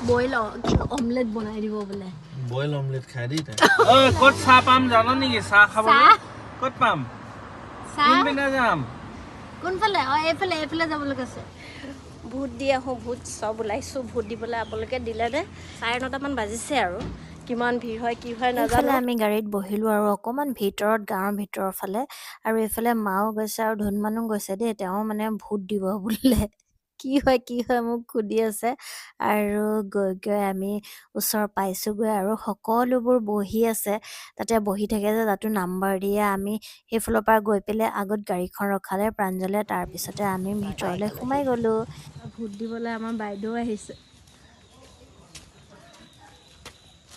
boil omelette বনাই দিব বোলে বইল অমলেট খাই দি তাই ঐ ক'ত চাহ পাম জানো নেকি চাহ খাবলৈ ক'ত পাম কোন পিনে যাম কোনফালে এইফালে যাবলৈ কৈছে ভোট দি আহোঁ ভোট চব ওলাইছোঁ ভোট দিবলৈ আপোনালোকে দিলে নে 9:30 মান বাজিছে আৰু কিমান ভিৰ হয় কি হয় নাজানো আমি গাড়ীত বহিলোঁ আৰু অকণমান ভিতৰত গাঁৱৰ ভিতৰৰ ফালে আৰু এইফালে মাও গৈছে আৰু ধুনমানো গৈছে দেই তেওঁ মানে ভোট দিব বোলে কি হয় মোক সুধি আছে আৰু গৈ আমি ওচৰ পাইছোঁগৈ আৰু সকলোবোৰ বহি আছে তাতে বহি থাকে যে তাতো নাম্বাৰ দিয়ে আমি সেইফালৰ পৰা গৈ পেলাই আগত গাড়ীখন ৰখালে প্ৰাঞ্জলে তাৰপিছতে আমি ভিতৰলৈ সোমাই গ'লোঁ ভোট দিবলৈ আমাৰ বাইদেউ আহিছে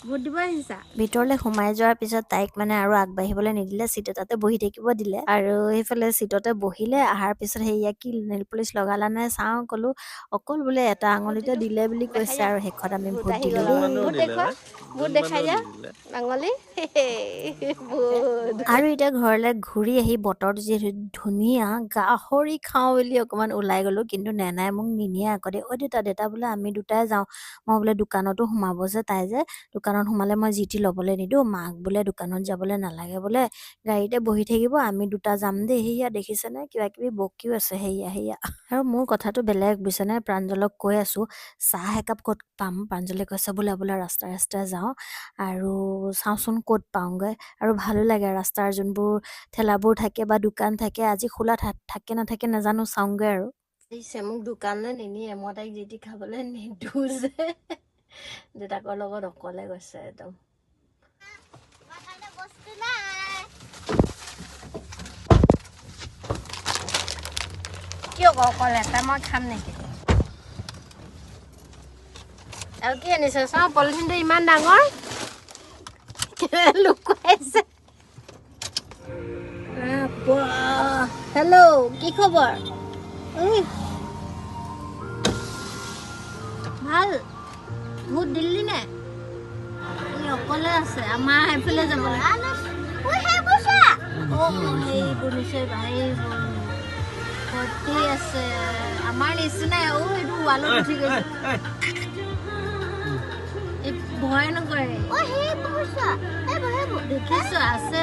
ভোট দিব আহিছা ভিতৰলৈ সোমাই যোৱাৰ পিছত তাইক মানে আৰু আগবাঢ়িবলৈ নিদিলে চিট এটাতে বহি থাকিব দিলে আৰু সেইফালে চিটতে বহিলে অহাৰ পিছত সেয়া কি নেল পলিচ লগালা নাই চাওঁ ক'লো অকল বোলে এটা আঙুলিতে দিলে বুলি কৈছে আৰু শেষত আমি ভোট দিলোঁ ভোট দেখাই দিয়া আঙুলি আৰু এতিয়া ঘৰলৈ ঘূৰি আহি বতৰটো যিহেতু ধুনীয়া গাহৰি খাওঁ বুলি অকণমান ওলাই গ'লোঁ কিন্তু নেনাই মোক নিনিয়ে আকৌ দেই দেউতা বোলে আমি দুটাই যাওঁ মই বোলে দোকানতো সোমাব যে তাই যে দোকানত সোমালে মই জিতি ল'বলৈ নিদিওঁ মাক বোলে দোকানত যাবলৈ নালাগে বোলে গাড়ীতে বহি থাকিব আমি দুটা যাম দেই সেয়া দেখিছেনে কিবা কিবি বকিও আছে সেয়া আৰু মোৰ কথাটো বেলেগ বুজিছেনে প্ৰাঞ্জলক কৈ আছোঁ চাহ একাপ ক'ত পাম প্ৰাঞ্জলে কৈছে বোলে ৰাস্তাই যাওঁ আৰু চাওঁচোন ক'ত পাওঁগৈ আৰু ভালো লাগে ৰাস্তাৰ যোনবোৰ ঠেলাবোৰ থাকে বা দোকান থাকে আজি খোলা থাকে নাথাকে নাজানো চাওঁগৈ আৰু মোক দোকানলৈ নিনিয়ে মই তাইক জিতি খাবলৈ নিদিওঁ যে দেউতাকৰ লগত অকলে গৈছে একদম কিয় অকলে এটা মই খাম নেকি আৰু কি আনিছে চাওঁ পলিথিনটো ইমান ডাঙৰ লুকুৱাইছে হেল্ল' কি খবৰ ভাল ভোট দিল্লী নে অকলে আছে আমাৰ সেইফালে যাব ভৰ্তি আছে আমাৰ নিচিনাই এইটো ৱালত উঠি গৈছে ভয় নকৰে দেখিছো আছে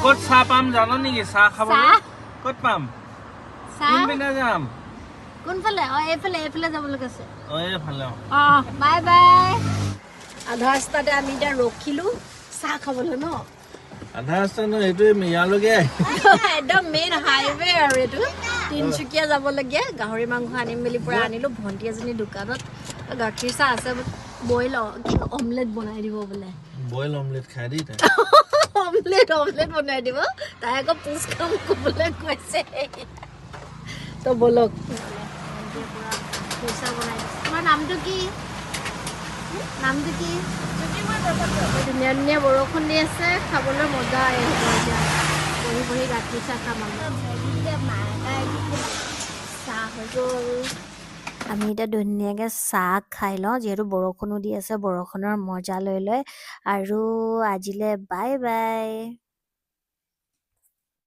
ক'ত চাহ পাম জানো নেকি চাহ খাবলৈ ক'ত পাম কোন পিনে যাম কোনফালে এইফালে যাবলৈ কৈছে এইফালে বাই বাই আধা ৰাস্তাতে আমি এতিয়া ৰখিলো চাহ খাবলৈ ন আধা ৰাস্তা ন এইটোৱে ইয়ালৈকে একদম মেইন হাইৱে আৰু এইটো তিনচুকীয়া যাবলগীয়া গাহৰি মাংস আনিম বুলি পৰা আনিলো ভণ্টি এজনী দোকানত গাখীৰ চাহ আছে বইল অমলেট বনাই দিব বোলে বইল অমলেট খাই দি তাই অমলেট বনাই দিব তাই আকৌ পুচ খাম ক'বলৈ কৈছে তো বলক তোমাৰ নামটো কি ধুনীয়া ধুনীয়া বৰষুণ দি আছে খাবলৈ মজা আহিব এতিয়া বহি গাখীৰ চাহ খাম চাহ হৈ গ'ল আমি এতিয়া ধুনীয়াকৈ চাহ খাই লওঁ যিহেতু বৰষুণো দি আছে বৰষুণৰ মজা লৈ আৰু আজিলৈ বাই বাই